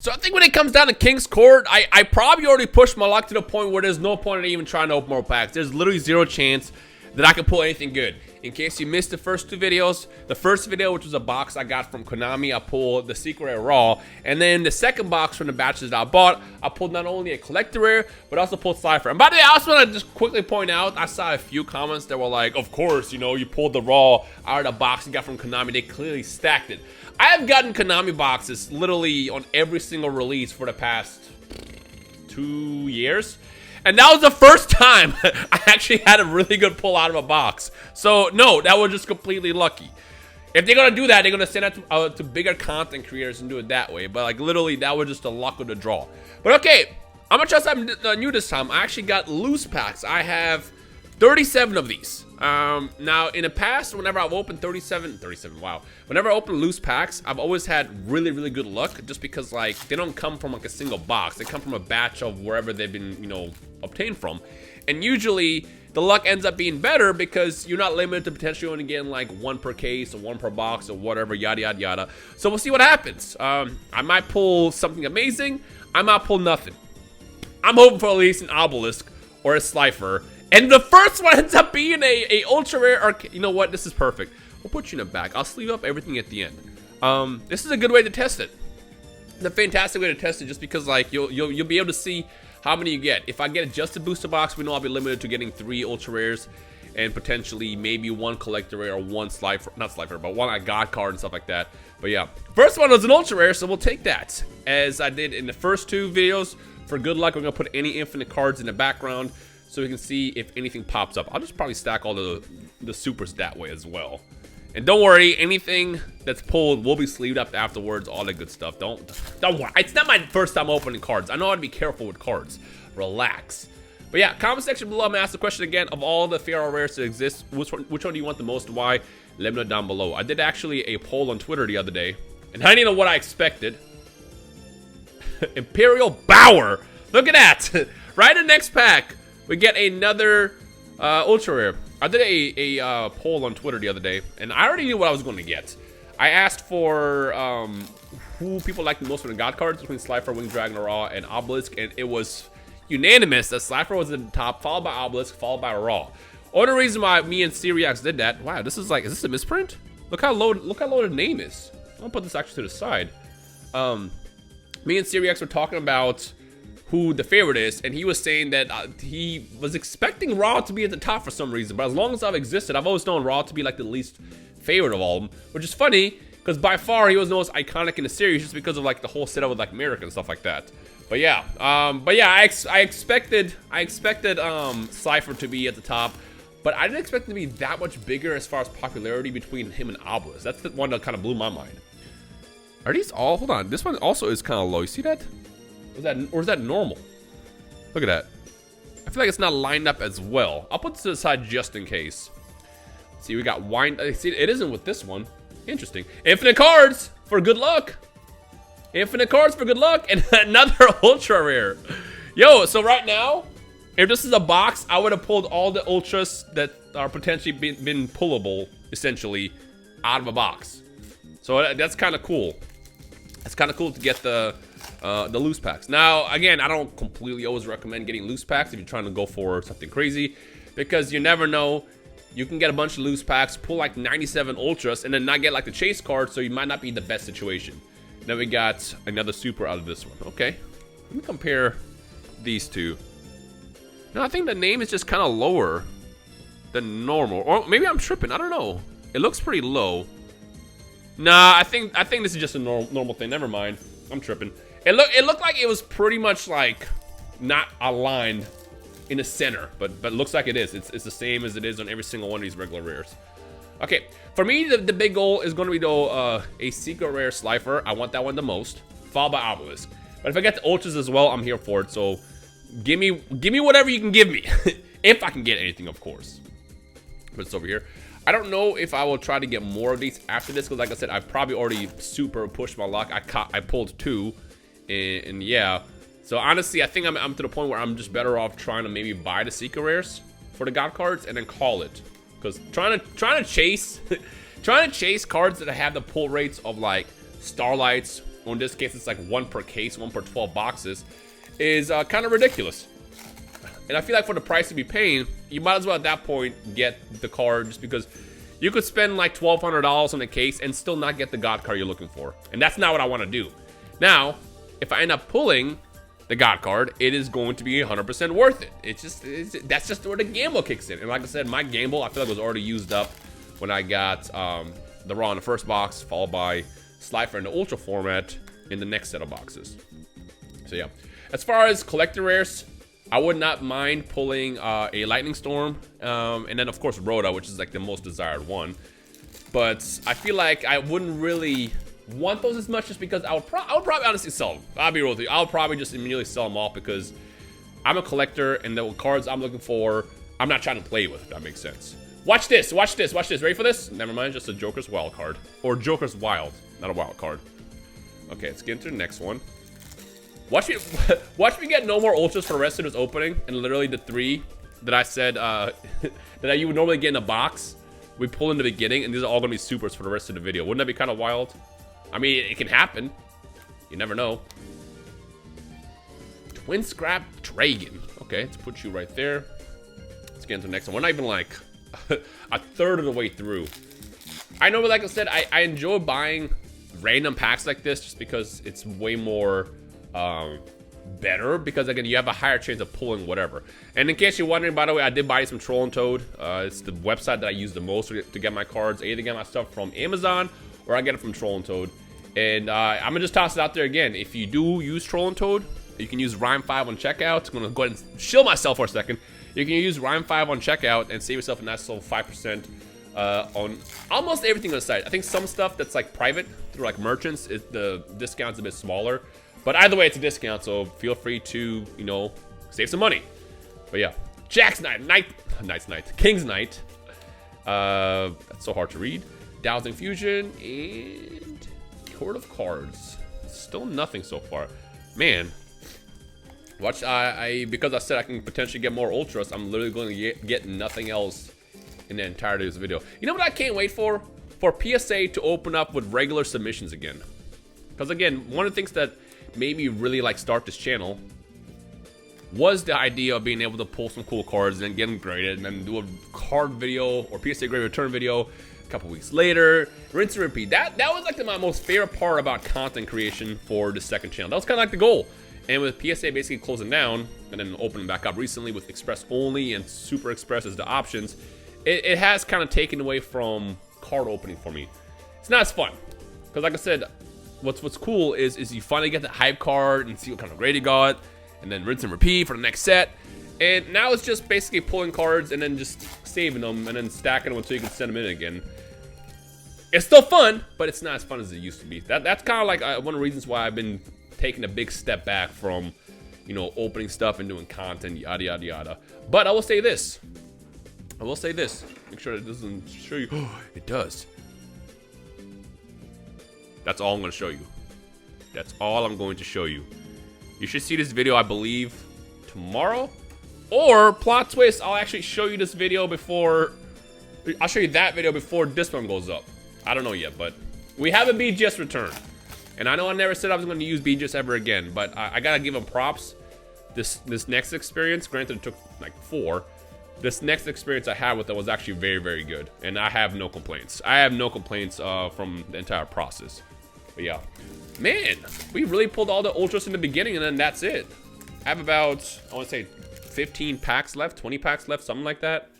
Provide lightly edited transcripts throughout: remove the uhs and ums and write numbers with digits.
So I think when it comes down to King's Court, I probably already pushed my luck to the point where there's no point in even trying to open more packs. There's literally zero chance that I can pull anything good. In case you missed the first two videos, the first video, which was a box I got from Konami, I pulled the Secret Rare Raw. And then the second box from the batches that I bought, I pulled not only a Collector Rare, but also pulled Cypher. And by the way, I also want to just quickly point out, I saw a few comments that were like, of course, you know, you pulled the Raw out of the box you got from Konami. They clearly stacked it. I have gotten Konami boxes literally on every single release for the past 2 years. And that was the first time I actually had a really good pull out of a box. So, no, that was just completely lucky. If they're going to do that, they're going to send it to bigger content creators and do it that way. But, like, literally, that was just the luck of the draw. But, okay, I'm going to try something new this time. I actually got loose packs. I have 37 of these. Now, in the past, whenever I've opened 37, wow. Whenever I open loose packs, I've always had really, really good luck just because, like, they don't come from, like, a single box. They come from a batch of wherever they've been, you know, obtained from. And usually, the luck ends up being better because you're not limited to potentially only getting, like, one per case or one per box or whatever, yada, yada, yada. So, we'll see what happens. I might pull something amazing. I might pull nothing. I'm hoping for at least an Obelisk or a Slifer. And the first one ends up being a ultra rare, or you know what, this is perfect. We'll put you in the back. I'll sleeve up everything at the end. This is a good way to test it. It's a fantastic way to test it just because, like, you'll be able to see how many you get. If I get just a booster box, we know I'll be limited to getting 3 ultra rares and potentially maybe 1 collector rare or 1 Slifer, not Slifer, but 1 God card and stuff like that. But yeah, first one was an ultra rare, so we'll take that. As I did in the first 2 videos, for good luck, we're gonna put any infinite cards in the background, so we can see if anything pops up. I'll just probably stack all the supers that way as well. And don't worry, anything that's pulled will be sleeved up afterwards, all that good stuff. Don't worry. It's not my first time opening cards. I know how to be careful with cards. Relax. But yeah, comment section below, I'm gonna ask the question again, of all the Pharaoh rares that exist, which one do you want the most and why? Let me know down below. I did actually a poll on Twitter the other day, and I didn't know what I expected. Imperial Bower. Look at that. Right in the next pack, we get another ultra rare. I did a poll on Twitter the other day, and I already knew what I was going to get. I asked for who people like the most for the God cards between Slifer, Winged Dragon, Raw, and Obelisk, and it was unanimous that Slifer was at the top, followed by Obelisk, followed by Raw. Only reason why me and Syriax did that. Wow, this is this a misprint? Look how low the name is. I'll put this actually to the side. Me and Syriax were talking about who the favorite is, and he was saying that he was expecting Raw to be at the top for some reason, but as long as I've existed, I've always known Raw to be like the least favorite of all of them, which is funny because by far he was the most iconic in the series just because of like the whole setup with like America and stuff like that. But yeah, I expected Cypher to be at the top, but I didn't expect him to be that much bigger as far as popularity between him and Obelisk. That's the one that kind of blew my mind. Are these all? Hold on, this one also is kind of low. You see that? Or is that normal? Look at that. I feel like it's not lined up as well. I'll put this to the side just in case. See, we got wind. See, it isn't with this one. Interesting. Infinite cards for good luck. Infinite cards for good luck. And another ultra rare. Yo, so right now, if this is a box, I would have pulled all the ultras that are potentially been pullable, essentially, out of a box. So that's kind of cool. It's kind of cool to get the loose packs. Now, again, I don't completely always recommend getting loose packs if you're trying to go for something crazy, because you never know. You can get a bunch of loose packs, pull like 97 ultras, and then not get like the chase card, so you might not be in the best situation. Then we got another super out of this one. Okay, let me compare these two. No, I think the name is just kind of lower than normal, or maybe I'm tripping. I don't know. It looks pretty low. Nah, I think this is just a normal thing. Never mind. I'm tripping. It looked like it was pretty much like not aligned in the center, but it looks like it is. It's the same as it is on every single one of these regular rares. Okay, for me the big goal is going to be though a secret rare Slifer. I want that one the most, followed by Obelisk. But if I get the ultras as well, I'm here for it. So give me whatever you can give me, if I can get anything, of course. Put this over here. I don't know if I will try to get more of these after this, because like I said, I've probably already super pushed my luck. I pulled 2, and yeah. So honestly, I think I'm to the point where I'm just better off trying to maybe buy the secret rares for the God cards and then call it, because trying to chase cards that have the pull rates of like Starlights or in this case, it's like 1 per case, 1 per 12 boxes, is kind of ridiculous. And I feel like for the price to be paying, you might as well at that point get the card, just because you could spend like $1,200 on a case and still not get the God card you're looking for. And that's not what I want to do. Now, if I end up pulling the God card, it is going to be 100% worth it. That's just where the gamble kicks in. And like I said, my gamble, I feel like was already used up when I got the Raw in the first box, followed by Slifer in the Ultra format in the next set of boxes. So yeah, as far as collector rares, I would not mind pulling a Lightning Storm, and then of course Rhoda, which is like the most desired one. But I feel like I wouldn't really want those as much, just because I would probably honestly sell them. I'll be real with you. I'll probably just immediately sell them off, because I'm a collector, and the cards I'm looking for, I'm not trying to play with, if that makes sense. Watch this, watch this, watch this. Ready for this? Never mind, just a Joker's Wild card. Or Joker's Wild, not a wild card. Okay, let's get into the next one. Watch me get no more ultras for the rest of this opening, and literally the 3 that I said that you would normally get in a box, we pull in the beginning, and these are all gonna be supers for the rest of the video. Wouldn't that be kind of wild? I mean, it can happen. You never know. Twin Scrap Dragon. Okay, let's put you right there. Let's get into the next one. We're not even like a third of the way through. I know, but like I said, I enjoy buying random packs like this, just because it's way more better, because again, you have a higher chance of pulling whatever. And in case you're wondering, by the way, I did buy some Troll&Toad. It's the website that I use the most to get my cards. I either get my stuff from Amazon or I get it from Troll&Toad. And I'm gonna just toss it out there again. If you do use Troll&Toad, you can use Rhyme5 on checkout. I'm gonna go ahead and shield myself for a second. You can use Rhyme5 on checkout and save yourself a nice little 5% on almost everything on the site. I think some stuff that's like private through like merchants, the discount's a bit smaller. But either way, it's a discount, so feel free to, you know, save some money. But yeah, Jack's Knight, King's Knight. That's so hard to read. Dowsing Fusion and Court of Cards. Still nothing so far, man. Watch, because I said I can potentially get more ultras, I'm literally going to get nothing else in the entirety of this video. You know what I can't wait for? For PSA to open up with regular submissions again. Because again, one of the things that made me really like start this channel was the idea of being able to pull some cool cards and then get them graded, and then do a card video or PSA grade return video a couple weeks later, rinse and repeat. That was like my most favorite part about content creation for the second channel. That was kind of like the goal. And with PSA basically closing down and then opening back up recently with Express only and Super Express as the options, it has kind of taken away from card opening for me. It's not as fun, because like I said, what's cool is you finally get the hype card and see what kind of grade you got, and then rinse and repeat for the next set. And now it's just basically pulling cards and then just saving them and then stacking them until you can send them in again. It's still fun, but it's not as fun as it used to be. That's kind of like one of the reasons why I've been taking a big step back from, you know, opening stuff and doing content, yada yada yada. But I will say this. Make sure it doesn't show you. Oh, it does. That's all I'm going to show you. That's all I'm going to show you. You should see this video, I believe, tomorrow. Or, plot twist, I'll actually show you this video before... I'll show you that video before this one goes up. I don't know yet, but we have a BGS return. And I know I never said I was going to use BGS ever again, but I got to give them props. This next experience, granted it took like 4. This next experience I had with it was actually very, very good. And I have no complaints. I have no complaints from the entire process. But yeah, man, we really pulled all the ultras in the beginning, and then that's it. I have about, I want to say 15 packs left, 20 packs left, something like that.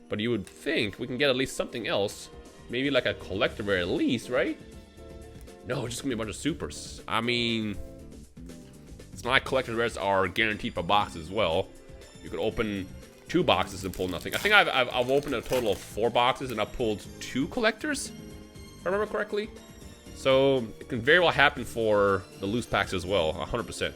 But you would think we can get at least something else. Maybe like a collector rare at least, right? No, it's just gonna be a bunch of supers. I mean, it's not like collector rares are guaranteed per box as well. You could open 2 boxes and pull nothing. I think I've opened a total of 4 boxes and I've pulled 2 collectors, if I remember correctly. So it can very well happen for the loose packs as well, 100%.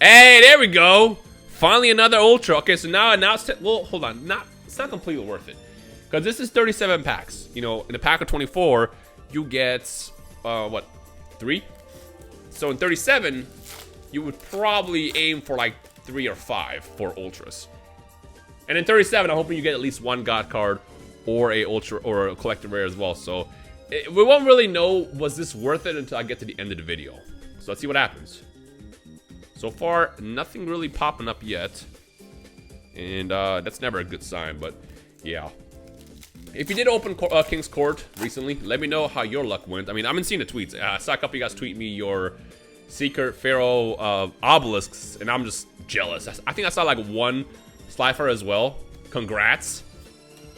Hey, there we go. Finally another ultra. Okay, so now it's well, hold on. It's not completely worth it, because this is 37 packs. You know, in a pack of 24, you get what, 3? So in 37, you would probably aim for like 3 or 5 for ultras. And in 37, I'm hoping you get at least 1 god card or a ultra or a collector rare as well. So We won't really know was this worth it until I get to the end of the video. So let's see what happens. So far, nothing really popping up yet. And that's never a good sign, but yeah. If you did open King's Court recently, let me know how your luck went. I mean, I've been seeing the tweets. I saw a couple of you guys tweet me your Secret Pharaoh obelisks, and I'm just jealous. I think I saw like one Slifer as well. Congrats.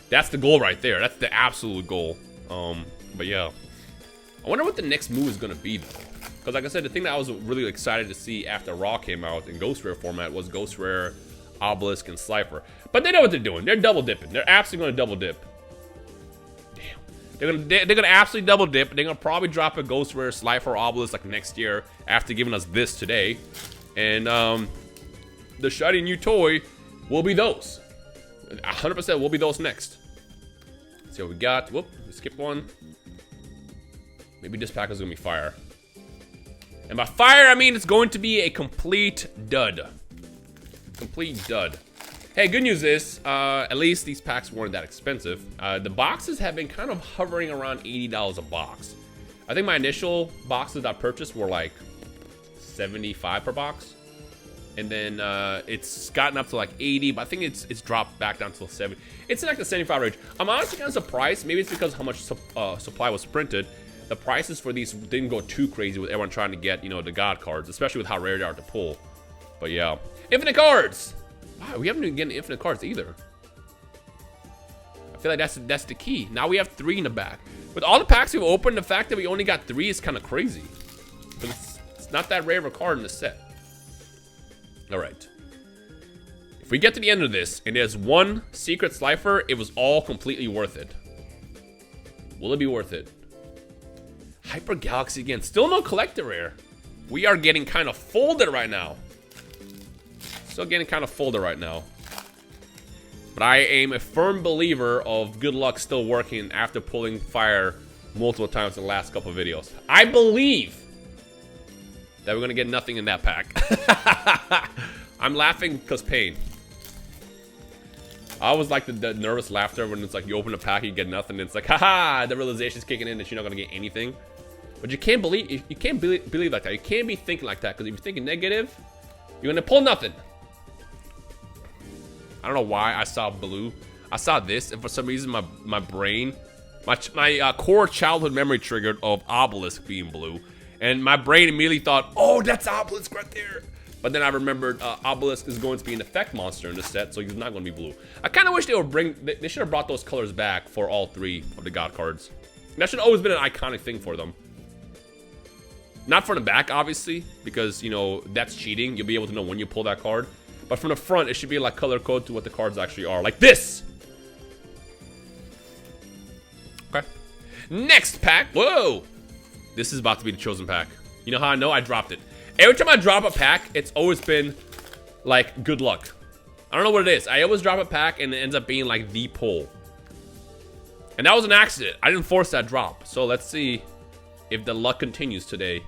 That's the goal right there. That's the absolute goal. But yeah. I wonder what the next move is going to be, though. Because like I said, the thing that I was really excited to see after Raw came out in Ghost Rare format was Ghost Rare, Obelisk, and Slifer. But they know what they're doing. They're double dipping. They're absolutely going to double dip. They're gonna absolutely double dip. They're gonna probably drop a Ghost Rare, Slifer, Obelisk like next year after giving us this today. And the shiny new toy will be those. 100% will be those next. Let's see what we got. Whoop, skip one. Maybe this pack is gonna be fire. And by fire, I mean it's going to be a complete dud. Complete dud. Hey, good news is, at least these packs weren't that expensive. The boxes have been kind of hovering around $80 a box. I think my initial boxes I purchased were like $75 per box. And then it's gotten up to like 80, but I think it's dropped back down to 70. It's in like the 75 range. I'm honestly kind of surprised. Maybe it's because how much supply was printed. The prices for these didn't go too crazy with everyone trying to get, you know, the God cards, especially with how rare they are to pull. But yeah. Infinite cards! Wow, we haven't even gotten infinite cards either. I feel like that's the key. Now we have 3 in the back. With all the packs we've opened, the fact that we only got 3 is kind of crazy. But it's not that rare of a card in the set. Alright. If we get to the end of this, and there's one secret Slifer, it was all completely worth it. Will it be worth it? Hyper Galaxy again. Still no collector rare. We are getting kind of folded right now. Still getting kind of folded right now. But I am a firm believer of good luck still working after pulling fire multiple times in the last couple of videos. I believe that we're going to get nothing in that pack. I'm laughing because pain. I always like the nervous laughter when it's like you open a pack, you get nothing, and it's like, haha, the realization's kicking in that you're not going to get anything. But you can't believe like that. You can't be thinking like that, because if you're thinking negative, you're going to pull nothing. I don't know why I saw blue. I saw this, and for some reason my brain, my core childhood memory triggered of Obelisk being blue, and my brain immediately thought, oh, that's Obelisk right there. But then I remembered Obelisk is going to be an effect monster in the set, so he's not going to be blue. I kind of wish they should have brought those colors back for all 3 of the God cards. And that should have always been an iconic thing for them. Not from the back, obviously, because, you know, that's cheating. You'll be able to know when you pull that card. But from the front, it should be like color code to what the cards actually are. Like this! Okay. Next pack. Whoa! This is about to be the chosen pack. You know how I know? I dropped it. Every time I drop a pack, it's always been, like, good luck. I don't know what it is. I always drop a pack, and it ends up being, like, the pull. And that was an accident. I didn't force that drop. So let's see if the luck continues today.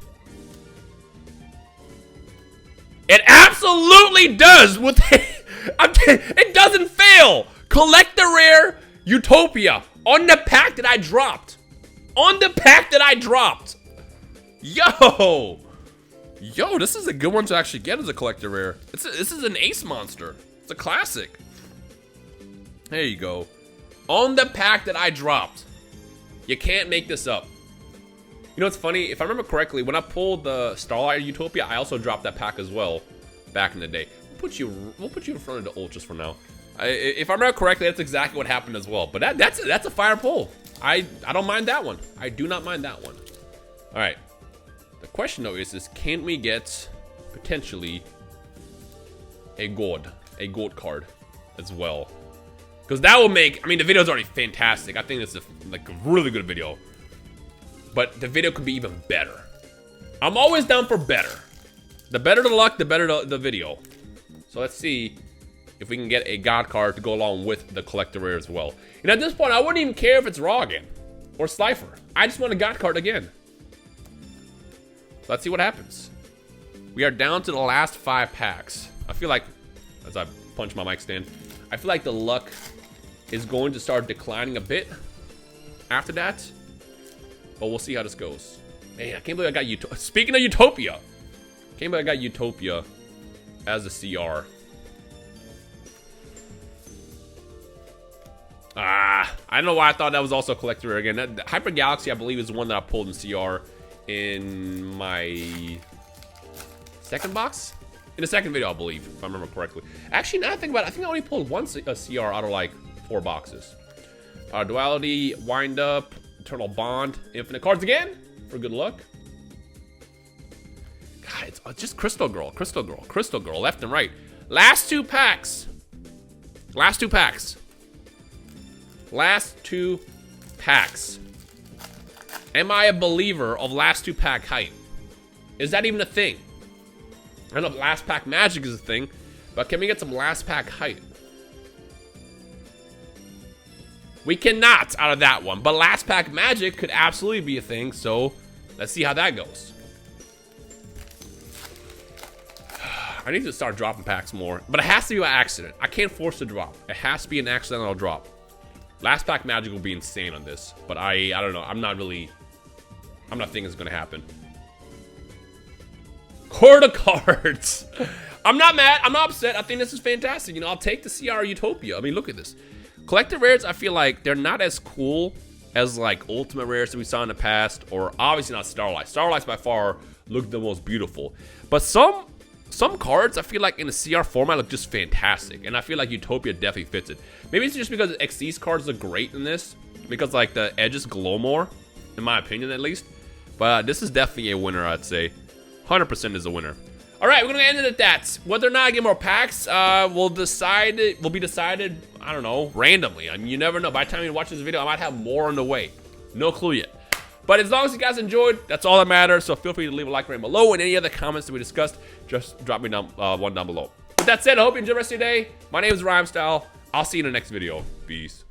It absolutely does. With it doesn't fail. Collect the rare Utopia on the pack that I dropped. On the pack that I dropped. Yo, this is a good one to actually get as a collector rare. This is an ace monster. It's a classic. There you go. On the pack that I dropped. You can't make this up. You know what's funny? If I remember correctly, when I pulled the Starlight Utopia, I also dropped that pack as well back in the day. We'll put you in front of the Ultras for now. If I remember correctly, that's exactly what happened as well. But that's a fire pull. I don't mind that one. I do not mind that one. All right. The question though is can we get potentially a gold card as well? Because that will make, I mean, the video's already fantastic. I think it's a really good video. But the video could be even better. I'm always down for better. The better the luck, the better the video. So let's see if we can get a God card to go along with the collector rare as well. And at this point, I wouldn't even care if it's raw again or Slifer. I just want a God card again. So let's see what happens. We are down to the last 5 packs. I feel like, as I punch my mic stand, I feel like the luck is going to start declining a bit after that. but we'll see how this goes. Man, I can't believe I got Utopia. Speaking of Utopia, can't believe I got Utopia as a CR. I don't know why I thought that was also a collector rare again. That Hyper Galaxy, I believe, is the one that I pulled in CR in my second box? In the second video, I believe, if I remember correctly. Actually, now I think about it, I think I only pulled one CR out of like 4 boxes. Duality, Wind Up, Eternal Bond, Infinite cards again for good luck. God, it's just Crystal Girl, Crystal Girl, Crystal Girl, left and right. Last 2 packs. Last 2 packs. Last 2 packs. Am I a believer of last 2 pack hype? Is that even a thing? I don't know if last pack magic is a thing, but can we get some last pack hype? We cannot out of that one, but last pack magic could absolutely be a thing, so let's see how that goes. I need to start dropping packs more, but it has to be by accident. I can't force the drop. It has to be an accidental drop. Last pack magic will be insane on this, but I don't know. I'm not thinking it's gonna happen. Court of cards. I'm not mad. I'm not upset. I think this is fantastic. You know, I'll take the CR Utopia. I mean, look at this. Collector rares, I feel like they're not as cool as like ultimate rares that we saw in the past, or obviously not Starlight. Starlight's by far look the most beautiful. But some cards I feel like in the CR format look just fantastic, and I feel like Utopia definitely fits it. Maybe it's just because XC's cards look great in this, because like the edges glow more, in my opinion at least. But this is definitely a winner, I'd say. 100% is a winner. All right, we're gonna end it at that. Whether or not I get more packs, will be decided, I don't know, randomly. I mean, you never know. By the time you watch this video, I might have more on the way. No clue yet. But as long as you guys enjoyed, that's all that matters. So feel free to leave a like right below, and any other comments that we discussed, just drop me down one down below. With that said, I hope you enjoy the rest of your day. My name is Rhymestyle. I'll see you in the next video. Peace.